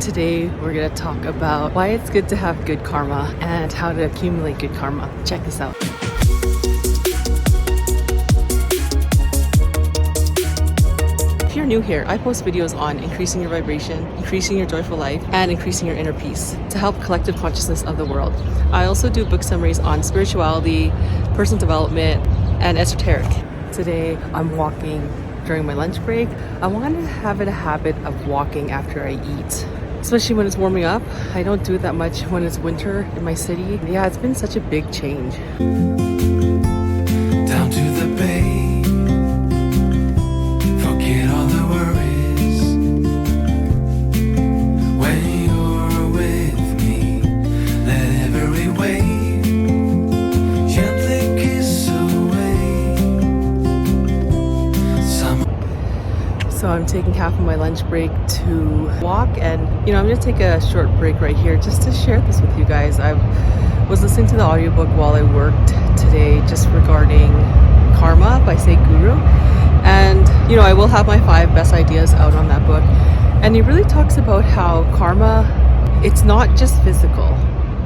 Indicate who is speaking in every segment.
Speaker 1: Today we're going to talk about why it's good to have good karma and how to accumulate good karma. Check this out. If you're new here, I post videos on increasing your vibration, increasing your joyful life, and increasing your inner peace to help collective consciousness of the world. I also do book summaries on spirituality, personal development, and esoteric. Today I'm walking during my lunch break. I want to have a habit of walking after I eat, especially when it's warming up. I don't do it that much when it's winter in my city. Yeah, it's been such a big change.
Speaker 2: Down to the bay, forget all the worries. When you're with me, let every wave gently kiss away.
Speaker 1: So I'm taking half of my lunch break to walk, and I'm gonna take a short break right here just to share this with you guys. I was listening to the audiobook while I worked today just regarding karma by Guru, and I will have my 5 best ideas out on that book. And he really talks about how karma, it's not just physical.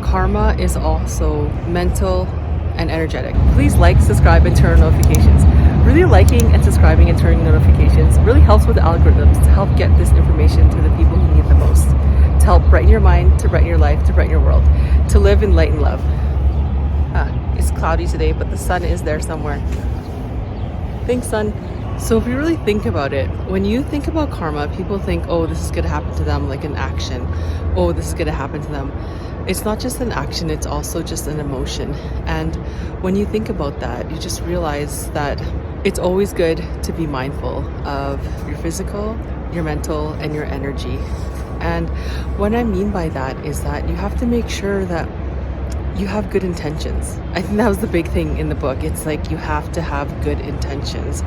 Speaker 1: Karma is also mental and energetic. Please like, subscribe, and turn on notifications. Really liking and subscribing and turning notifications really helps with the algorithms to help get this information to the people who need the most, to help brighten your mind, to brighten your life, to brighten your world, to live in light and love. It's cloudy today, but the sun is there somewhere. Thanks, sun. So if you really think about it, when you think about karma, people think, oh, this is going to happen to them, like an action. Oh, this is going to happen to them. It's not just an action, it's also just an emotion. And when you think about that, you just realize that it's always good to be mindful of your physical, your mental, and your energy. And what I mean by that is that you have to make sure that you have good intentions. I think that was the big thing in the book. It's like you have to have good intentions.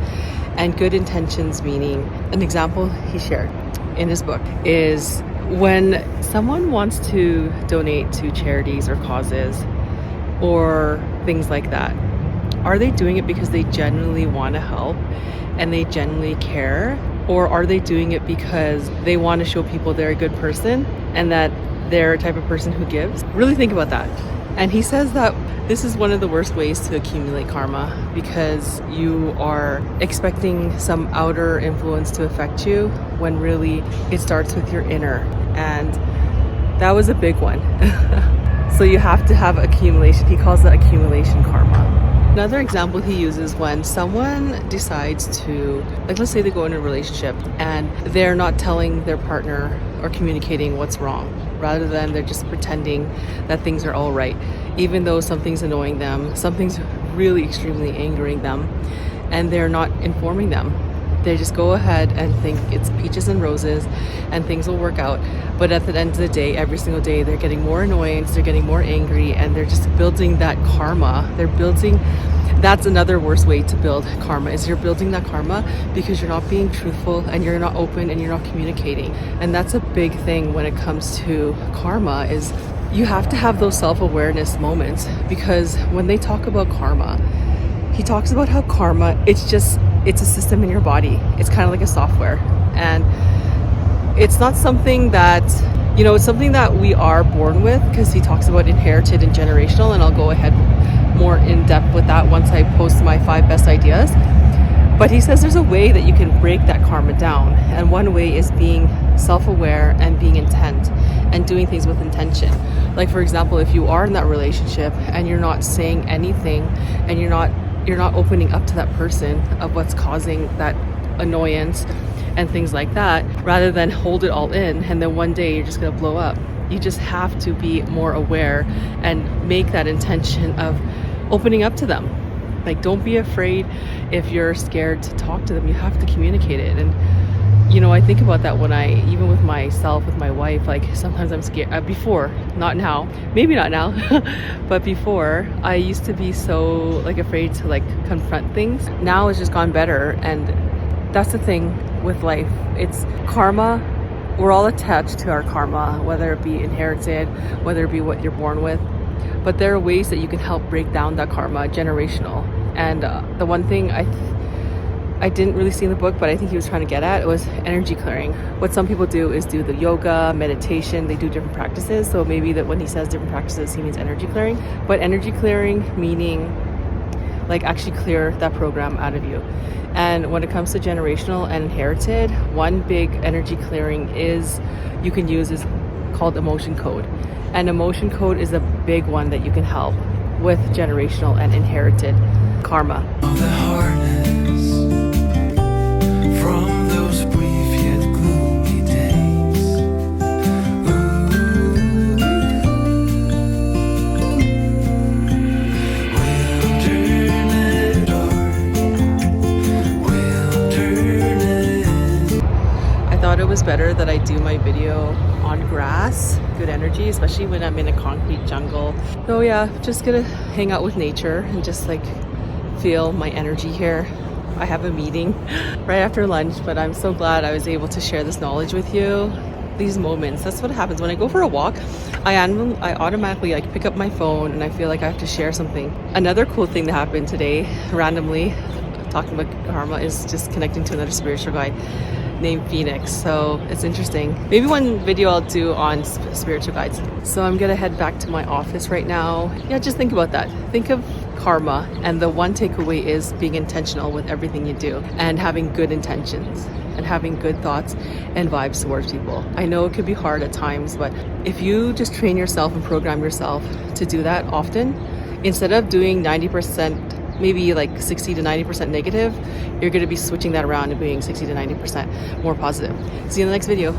Speaker 1: And good intentions meaning, an example he shared in his book is when someone wants to donate to charities or causes or things like that, are they doing it because they genuinely want to help and they genuinely care? Or are they doing it because they want to show people they're a good person and that they're a type of person who gives? Really think about that. And he says that this is one of the worst ways to accumulate karma because you are expecting some outer influence to affect you when really it starts with your inner. And that was a big one. So you have to have accumulation. He calls that accumulation karma. Another example he uses when someone decides to, like, let's say they go in a relationship and they're not telling their partner or communicating what's wrong. Rather than they're just pretending that things are all right, even though something's annoying them, something's really extremely angering them, and they're not informing them. They just go ahead and think it's peaches and roses and things will work out. But at the end of the day, every single day, they're getting more annoyance, they're getting more angry, and they're just building that karma. That's another worst way to build karma, is you're building that karma because you're not being truthful and you're not open and you're not communicating. And that's a big thing when it comes to karma, is you have to have those self-awareness moments, because when they talk about karma, he talks about how karma, it's a system in your body. It's kind of like a software. And it's not something that, it's something that we are born with, because he talks about inherited and generational, and I'll go ahead more in depth with that once I post my 5 best ideas. But he says there's a way that you can break that karma down. And one way is being self-aware and being intent and doing things with intention. Like, for example, if you are in that relationship and you're not saying anything and you're not opening up to that person of what's causing that annoyance and things like that, rather than hold it all in and then one day you're just going to blow up. You just have to be more aware and make that intention of opening up to them. Like, don't be afraid if you're scared to talk to them. You have to communicate it. And I think about that when even with myself, with my wife, like sometimes I'm scared. Before, not now, maybe not now, but before I used to be so afraid to confront things. Now it's just gone better. And that's the thing with life. It's karma. We're all attached to our karma, whether it be inherited, whether it be what you're born with. But there are ways that you can help break down that karma, generational. And the one thing I didn't really see in the book, but I think he was trying to get at was energy clearing. What some people do is do the yoga, meditation, they do different practices. So maybe that when he says different practices, he means energy clearing. But energy clearing meaning like actually clear that program out of you. And when it comes to generational and inherited, one big energy clearing is you can use is called emotion code. And emotion code is a big one that you can help with generational and inherited karma.
Speaker 2: The hardness from those brief yet gloomy days. Wilderness, wilderness.
Speaker 1: I thought it was better that I do my video on grass, good energy, especially when I'm in a concrete jungle. So yeah, just gonna hang out with nature and just like feel my energy here. I have a meeting right after lunch, but I'm so glad I was able to share this knowledge with you. These moments, that's what happens when I go for a walk. I automatically like pick up my phone and I feel like I have to share something. Another cool thing that happened today, randomly talking about karma, is just connecting to another spiritual guide named Phoenix. So it's interesting. Maybe one video I'll do on spiritual guides. So I'm gonna head back to my office right now. Yeah, just think about that. Think of karma, and the one takeaway is being intentional with everything you do and having good intentions and having good thoughts and vibes towards people. I know it could be hard at times, but if you just train yourself and program yourself to do that often, instead of doing 90%, maybe like 60 to 90% negative, you're going to be switching that around and being 60 to 90% more positive. See you in the next video.